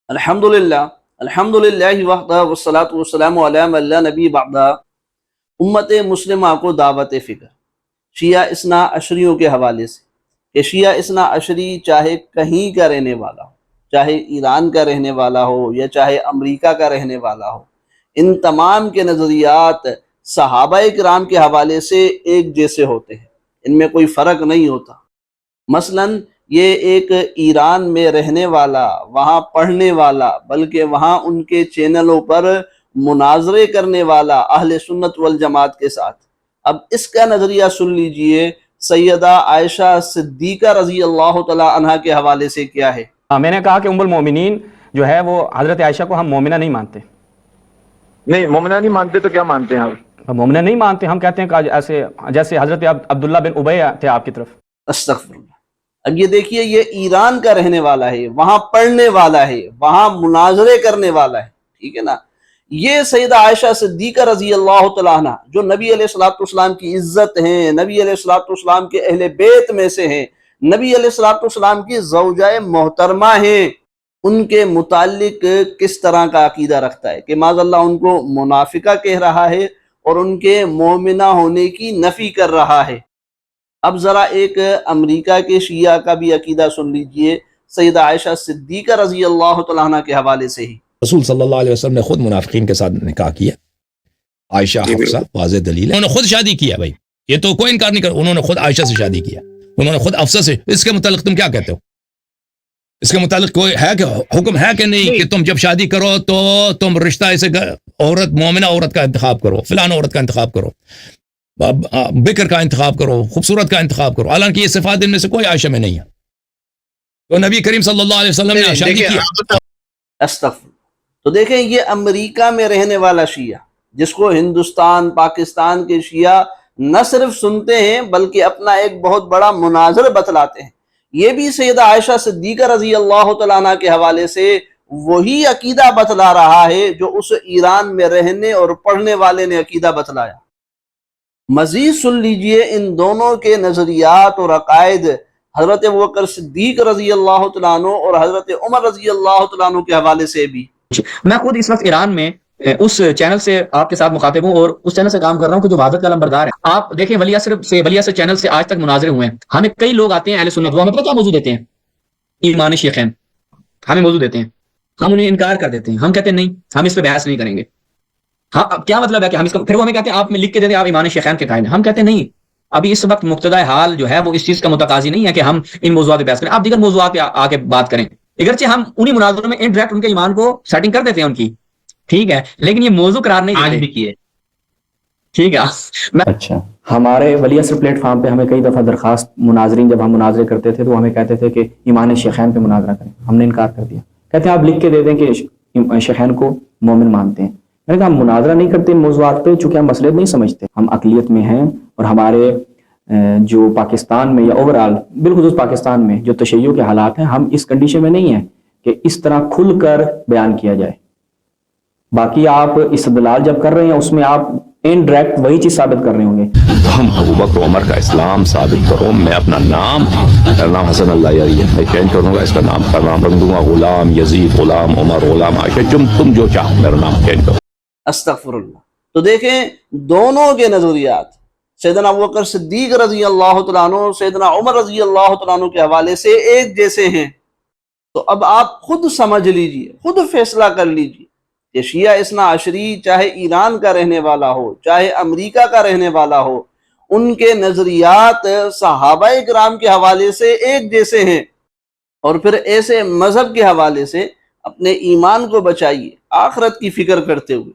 الحمدللہ الحمدللہ وحدہ والصلاۃ والسلام علی من لا نبی بعدہ۔ امت مسلمہ کو دعوت فکر شیعہ اثنا عشریوں کے حوالے سے کہ شیعہ اثنا عشری چاہے کہیں کا رہنے والا ہو، چاہے ایران کا رہنے والا ہو یا چاہے امریکہ کا رہنے والا ہو، ان تمام کے نظریات صحابہ کرام کے حوالے سے ایک جیسے ہوتے ہیں، ان میں کوئی فرق نہیں ہوتا۔ مثلاً یہ ایک ایران میں رہنے والا، وہاں پڑھنے والا، بلکہ وہاں ان کے چینلوں پر مناظرے کرنے والا اہل سنت والجماعت کے ساتھ، اب اس کا نظریہ سن لیجئے سیدہ عائشہ صدیقہ رضی اللہ تعالی عنہ کے حوالے سے کیا ہے۔ میں نے کہا کہ ام المومنین جو ہے وہ حضرت عائشہ کو ہم مومنہ نہیں مانتے۔ نہیں مومنہ نہیں مانتے تو کیا مانتے ہیں آپ؟ مومنہ نہیں مانتے، ہم کہتے ہیں کہ ایسے جیسے حضرت عبداللہ بن ابی تھے آپ کی طرف۔ استغفر اللہ۔ اب یہ دیکھیے، یہ ایران کا رہنے والا ہے، وہاں پڑھنے والا ہے، وہاں مناظرے کرنے والا ہے، ٹھیک ہے نا۔ یہ سیدہ عائشہ صدیقہ رضی اللہ تعالیٰ عنہ جو نبی علیہ الصلوۃ والسلام کی عزت ہیں، نبی علیہ الصلوۃ والسلام کے اہل بیت میں سے ہیں، نبی علیہ الصلوۃ والسلام کی زوجہ محترمہ ہیں، ان کے متعلق کس طرح کا عقیدہ رکھتا ہے کہ معاذ اللہ ان کو منافقہ کہہ رہا ہے اور ان کے مومنہ ہونے کی نفی کر رہا ہے۔ اب ذرا ایک امریکہ کے شیعہ کا بھی عقیدہ سن لیجئے سیدہ عائشہ صدیقہ رضی اللہ تعالیٰ عنہ کے حوالے سے ہی۔ رسول صلی اللہ علیہ وسلم نے خود منافقین کے ساتھ نکاح کیا، عائشہ حفصہ واضح دلیل ہے، انہوں نے خود شادی کیا، بھائی یہ تو کوئی انکار نہیں کر، انہوں نے خود عائشہ سے شادی کیا، انہوں نے خود حفصہ سے۔ اس کے متعلق تم کیا کہتے ہو؟ اس کے متعلق کوئی ہے کہ حکم ہے کہ نہیں کہ تم جب شادی کرو تو تم رشتہ ایسے عورت مومنہ عورت کا انتخاب کرو، فلان عورت کا انتخاب کرو، بکر کا انتخاب کرو، خوبصورت کا انتخاب کرو، حالانکہ یہ صفات ان میں سے کوئی عائشہ میں نہیں ہے۔ تو نبی کریم صلی اللہ علیہ وسلم نے شادی کیا۔ استغفر۔ تو دیکھیں یہ امریکہ میں رہنے والا شیعہ جس کو ہندوستان پاکستان کے شیعہ نہ صرف سنتے ہیں بلکہ اپنا ایک بہت بڑا مناظر بتلاتے ہیں، یہ بھی سیدہ عائشہ صدیقہ رضی اللہ تعالیٰ عنہ کے حوالے سے وہی عقیدہ بتلا رہا ہے جو اس ایران میں رہنے اور پڑھنے والے نے عقیدہ بتلایا۔ مزید سن لیجئے ان دونوں کے نظریات اور عقائد حضرت ابوبکر صدیق رضی اللہ تعالیٰ عنہ اور حضرت عمر رضی اللہ تعالیٰ عنہ کے حوالے سے بھی۔ میں خود اس وقت ایران میں اس چینل سے آپ کے ساتھ مخاطب ہوں اور اس چینل سے کام کر رہا ہوں کہ جو وحدت کا علمبردار ہے۔ آپ دیکھیں ولی اثر چینل سے آج تک مناظرے ہوئے ہیں، ہمیں کئی لوگ آتے ہیں اہل سنت، وہ ہمیں پتہ کیا موضوع دیتے ہیں؟ ایمان شیخین ہمیں موضوع دیتے ہیں، ہم انہیں انکار کر دیتے ہیں، ہم کہتے ہیں نہیں ہم اس پہ بحث نہیں کریں گے۔ ہاں کیا مطلب ہے کہ ہم اس کو پھر وہ ہمیں کہتے ہیں آپ لکھ کے دے دیں آپ ایمان شیخین کے قائل ہیں، ہم کہتے ہیں نہیں، ابھی اس وقت مقتضی حال جو ہے وہ اس چیز کا متقاضی نہیں ہے کہ ہم ان موضوعات پہ بحث کریں، آپ دیگر موضوعات پہ آ کے بات کریں، اگرچہ ہم انہی مناظروں میں انڈائریکٹ ان کے ایمان کو سیٹنگ کر دیتے ہیں ان کی، ٹھیک ہے، لیکن یہ موضوع قرار نہیں دیتے، آج بھی کیے، ٹھیک ہے۔ اچھا ہمارے ولی اثر پلیٹ فارم پہ ہمیں کئی دفعہ درخواست مناظرین جب ہم مناظرے کرتے تھے تو ہمیں کہتے تھے کہ ایمان شیخین پہ مناظرہ کریں، ہم نے انکار کر دیا، کہتے ہیں آپ لکھ کے دے دیں کہ شیخین کو مومن مانتے ہیں۔ میں نے کہا ہم مناظرہ نہیں کرتے ان موضوعات پہ چونکہ ہم مسئلے نہیں سمجھتے، ہم اقلیت میں ہیں اور ہمارے جو پاکستان میں یا اوورال بالخصوص پاکستان میں جو تشیع کے حالات ہیں، ہم اس کنڈیشن میں نہیں ہیں کہ اس طرح کھل کر بیان کیا جائے۔ باقی آپ استدلال جب کر رہے ہیں اس میں آپ انڈائریکٹ وہی چیز ثابت کر رہے ہوں گے۔ ہم ابوبکر عمر کا اسلام ثابت کرو، میں اپنا نام، میرا نام حسن اللہ یاری ہے، میں چینج کر دوں گا، اس کا نام کا نام رکھ دوں گا غلام یزید، غلام عمر، غلام عائشہ، تم جو چاہو میرا نام چینج کرو۔ استغفر اللہ۔ تو دیکھیں دونوں کے نظریات سیدنا ابوبکر صدیق رضی اللہ تعالیٰ عنہ، سیدنا عمر رضی اللہ تعالیٰ عنہ کے حوالے سے ایک جیسے ہیں۔ تو اب آپ خود سمجھ لیجئے، خود فیصلہ کر لیجئے کہ شیعہ اثنا عشری چاہے ایران کا رہنے والا ہو چاہے امریکہ کا رہنے والا ہو، ان کے نظریات صحابہ کرام کے حوالے سے ایک جیسے ہیں، اور پھر ایسے مذہب کے حوالے سے اپنے ایمان کو بچائیے آخرت کی فکر کرتے ہوئے۔